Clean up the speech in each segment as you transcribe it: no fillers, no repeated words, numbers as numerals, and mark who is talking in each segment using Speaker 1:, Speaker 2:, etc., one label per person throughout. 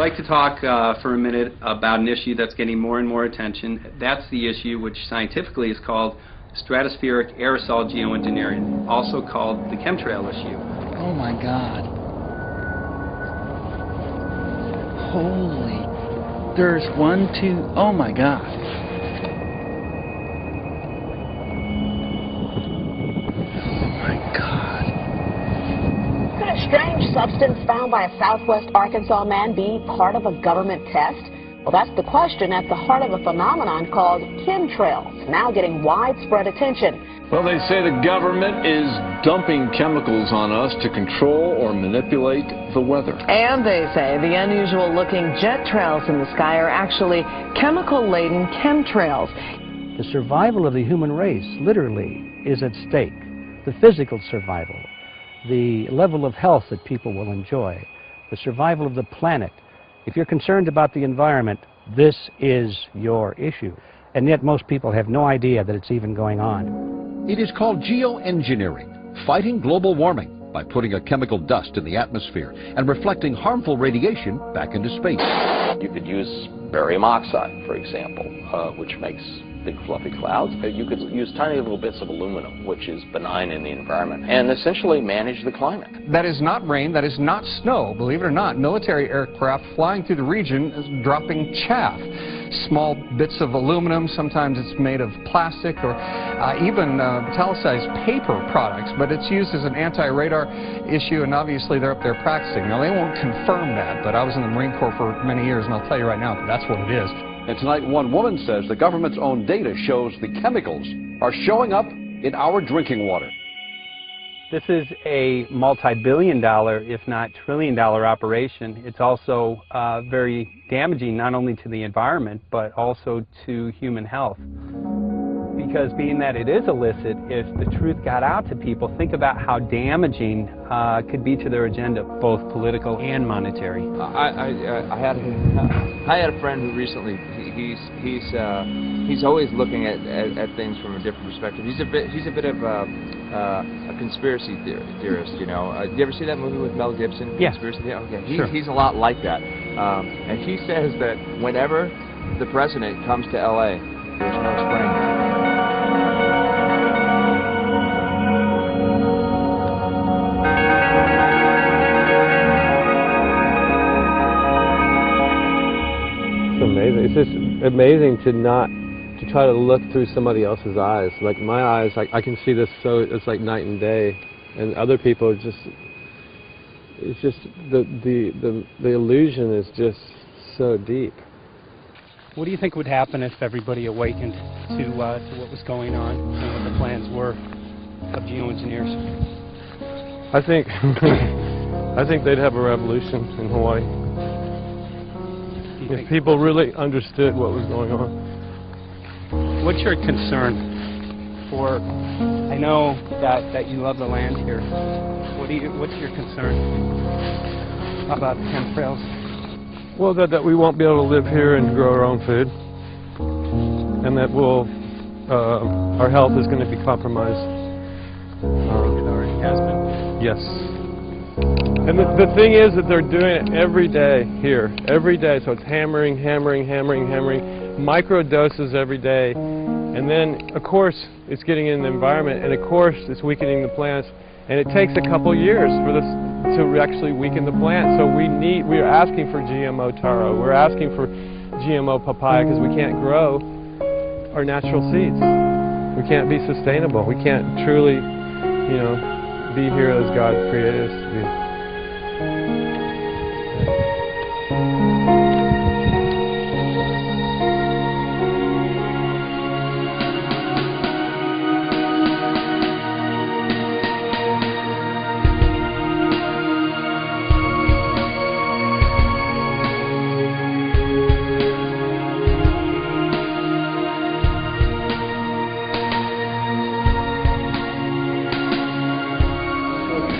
Speaker 1: like to talk for a minute about an issue that's getting more and more attention. That's the issue which scientifically is called stratospheric aerosol geoengineering, also called the chemtrail issue.
Speaker 2: Oh my God. Holy. There's one, two, oh my God. Oh my God.
Speaker 3: Could a strange substance found by a southwest Arkansas man be part of a government test? Well, that's the question at the heart of a phenomenon called chemtrails, now getting widespread attention.
Speaker 4: Well, they say the government is dumping chemicals on us to control or manipulate the weather.
Speaker 5: And they say the unusual-looking jet trails in the sky are actually chemical-laden chemtrails.
Speaker 6: The survival of the human race, literally, is at stake. The physical survival, the level of health that people will enjoy, the survival of the planet. If you're concerned about the environment, this is your issue. And yet most people have no idea that it's even going on.
Speaker 7: It is called geo-engineering, fighting global warming by putting a chemical dust in the atmosphere and reflecting harmful radiation back into space.
Speaker 8: You could use barium oxide, for example, which makes big fluffy clouds. You could use tiny little bits of aluminum, which is benign in the environment, and essentially manage the climate.
Speaker 9: That is not rain, that is not snow. Believe it or not, military aircraft flying through the region is dropping chaff. Small bits of aluminum, sometimes it's made of plastic or even metallicized paper products, but it's used as an anti-radar issue, and obviously they're up there practicing. Now, they won't confirm that, but I was in the Marine Corps for many years, and I'll tell you right now that that's what it is.
Speaker 7: And tonight, one woman says the government's own data shows the chemicals are showing up in our drinking water.
Speaker 1: This is a multi-billion-dollar, if not trillion-dollar operation. It's also very damaging not only to the environment, but also to human health. Because being that it is illicit, if the truth got out to people, think about how damaging it could be to their agenda, both political and monetary.
Speaker 10: I had a friend who recently, he's always looking at things from a different perspective. He's a bit of a conspiracy theorist, you know. Did you ever see that movie with Mel Gibson?
Speaker 1: Yeah.
Speaker 10: Conspiracy Theory? Okay.
Speaker 1: Sure.
Speaker 10: He's a lot like that. And he says that whenever the president comes to L.A., there's no spring.
Speaker 11: Amazing. It's just amazing to try to look through somebody else's eyes. Like my eyes, I can see this, so it's like night and day, and other people it's just the illusion is just so deep.
Speaker 6: What do you think would happen if everybody awakened to what was going on and what the plans were of geoengineers?
Speaker 11: I think I think they'd have a revolution in Hawaii. If people really understood what was going on.
Speaker 6: What's your concern for, I know that you love the land here, what's your concern about the chemtrails?
Speaker 11: Well, that we won't be able to live here and grow our own food, and that our health is going to be compromised.
Speaker 6: It already has been?
Speaker 11: Yes. And the thing is that they're doing it every day here, every day. So it's hammering, micro doses every day. And then, of course, it's getting in the environment, and of course, it's weakening the plants. And it takes a couple years for this to actually weaken the plant. So we're asking for GMO taro, we're asking for GMO papaya, because we can't grow our natural seeds. We can't be sustainable. We can't truly, you know, be here as God created us to be.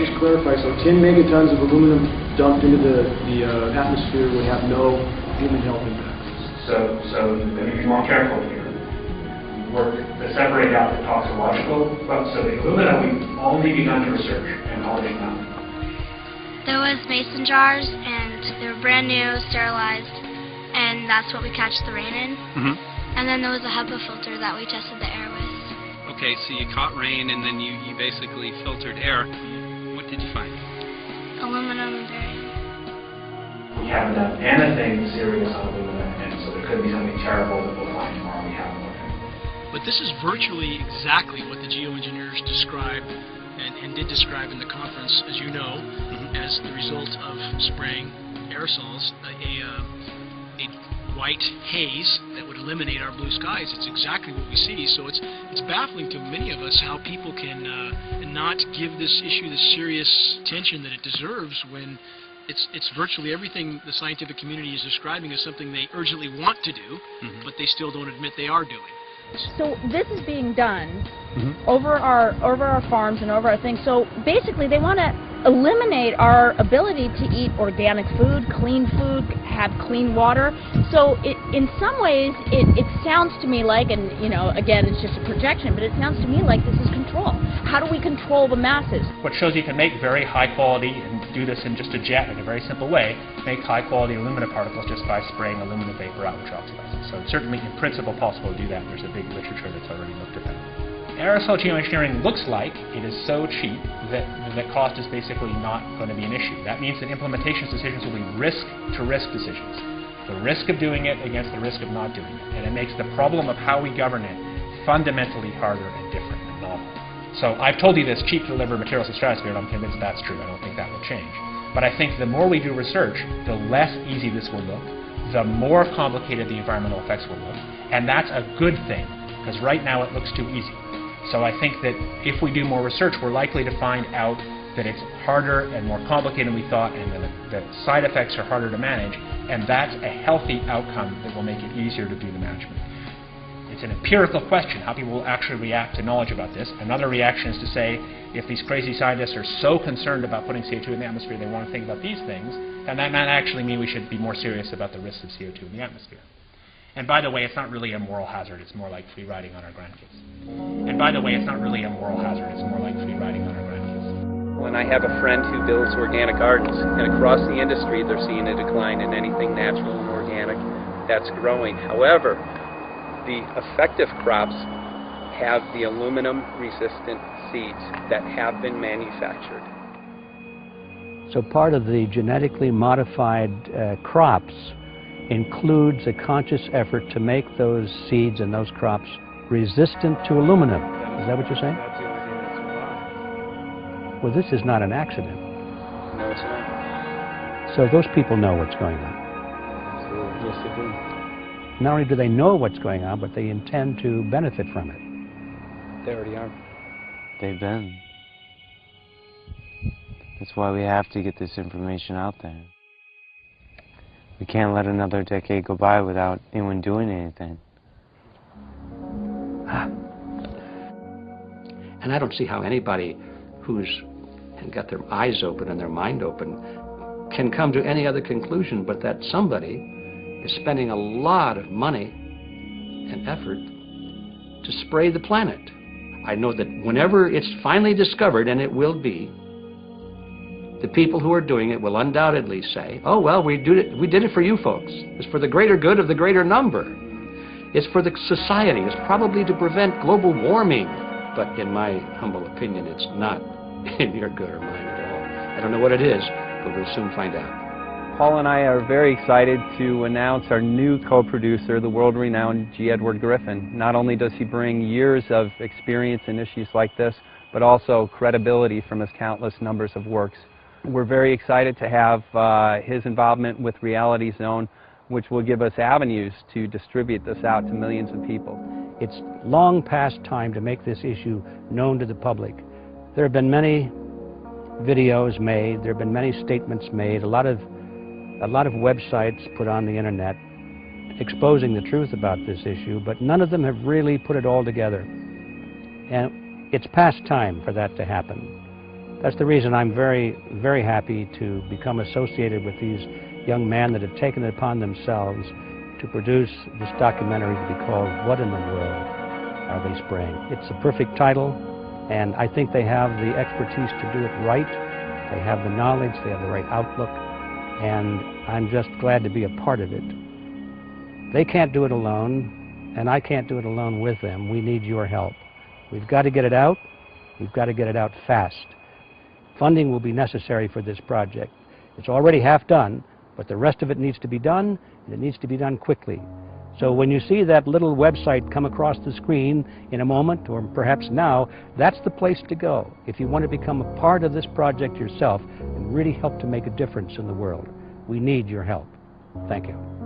Speaker 12: Just clarify, so 10 megatons of aluminum dumped into the atmosphere would have no human health impact.
Speaker 13: So let me be more careful here. Work to separate out the toxicological, so the aluminum we've only begun to research and knowledge now.
Speaker 14: There was mason jars, and they were brand new, sterilized, and that's what we catch the rain in. And then there was a HEPA filter that we tested the air with.
Speaker 1: Okay, so you caught rain and then you basically filtered air. What did you find?
Speaker 14: Aluminum and barium.
Speaker 15: We haven't done anything serious on aluminum, and so there could be something terrible that we'll find tomorrow we haven't looked at.
Speaker 16: But this is virtually exactly what the geoengineers described and did describe in the conference, as you know, as the result of spraying aerosols, a white haze that would eliminate our blue skies. It's exactly what we see. So it's baffling to many of us how people can not give this issue the serious attention that it deserves when it's virtually everything the scientific community is describing as something they urgently want to do, but they still don't admit they are doing.
Speaker 17: So this is being done over our farms and over our things. So basically they want to eliminate our ability to eat organic food, have clean water. So in some ways it sounds to me like, and you know, again, it's just a projection, but it sounds to me like this is control. How do we control the masses?
Speaker 18: What shows you can make very high quality, and do this in just a jet in a very simple way, make high quality aluminum particles just by spraying aluminum vapor out, which oxidizes. So it's certainly in principle possible to do that. There's a big literature that's already looked at that. Aerosol geoengineering looks like it is so cheap that the cost is basically not going to be an issue. That means that implementation decisions will be risk-to-risk decisions. The risk of doing it against the risk of not doing it. And it makes the problem of how we govern it fundamentally harder and different and novel. So I've told you this cheap to deliver materials to stratosphere, and I'm convinced that's true. I don't think that will change. But I think the more we do research, the less easy this will look, the more complicated the environmental effects will look. And that's a good thing, because right now it looks too easy. So I think that if we do more research, we're likely to find out that it's harder and more complicated than we thought, and that side effects are harder to manage, and that's a healthy outcome that will make it easier to do the management. It's an empirical question, how people will actually react to knowledge about this. Another reaction is to say, if these crazy scientists are so concerned about putting CO2 in the atmosphere, they want to think about these things, then that might actually mean we should be more serious about the risks of CO2 in the atmosphere. And by the way, it's not really a moral hazard, it's more like free riding on our grandkids. And by the way, it's not really a moral hazard, it's more like free riding on our grandkids.
Speaker 1: When I have a friend who builds organic gardens, and across the industry they're seeing a decline in anything natural and organic that's growing. However, the effective crops have the aluminum-resistant seeds that have been manufactured.
Speaker 6: So part of the genetically modified crops includes a conscious effort to make those seeds and those crops resistant to aluminum. Is that what you're saying?
Speaker 1: That's the only thing that survives.
Speaker 6: Well, this is not an accident.
Speaker 1: No, it's not.
Speaker 6: So those people know what's going on.
Speaker 1: Absolutely. Yes, they do.
Speaker 6: Not only do they know what's going on, but they intend to benefit from it.
Speaker 1: They already are.
Speaker 19: They've been. That's why we have to get this information out there. We can't let another decade go by without anyone doing anything.
Speaker 6: And I don't see how anybody who's got their eyes open and their mind open can come to any other conclusion but that somebody is spending a lot of money and effort to spray the planet. I know that whenever it's finally discovered, and it will be, the people who are doing it will undoubtedly say, oh, well, we did it for you folks. It's for the greater good of the greater number. It's for the society. It's probably to prevent global warming. But in my humble opinion, it's not in your good or mine at all. I don't know what it is, but we'll soon find out.
Speaker 1: Paul and I are very excited to announce our new co-producer, the world-renowned G. Edward Griffin. Not only does he bring years of experience in issues like this, but also credibility from his countless numbers of works. We're very excited to have his involvement with Reality Zone, which will give us avenues to distribute this out to millions of people.
Speaker 6: It's long past time to make this issue known to the public. There have been many videos made, there have been many statements made, a lot of websites put on the internet exposing the truth about this issue, but none of them have really put it all together. And it's past time for that to happen. That's the reason I'm very, very happy to become associated with these young men that have taken it upon themselves to produce this documentary to be called What in the World Are They Spraying? It's a perfect title, and I think they have the expertise to do it right They have the knowledge, they have the right outlook, and I'm just glad to be a part of it. They can't do it alone, and I can't do it alone with them. We need your help. We've got to get it out. We've got to get it out fast. Funding will be necessary for this project. It's already half done, but the rest of it needs to be done, and it needs to be done quickly. So when you see that little website come across the screen in a moment, or perhaps now, that's the place to go if you want to become a part of this project yourself and really help to make a difference in the world. We need your help. Thank you.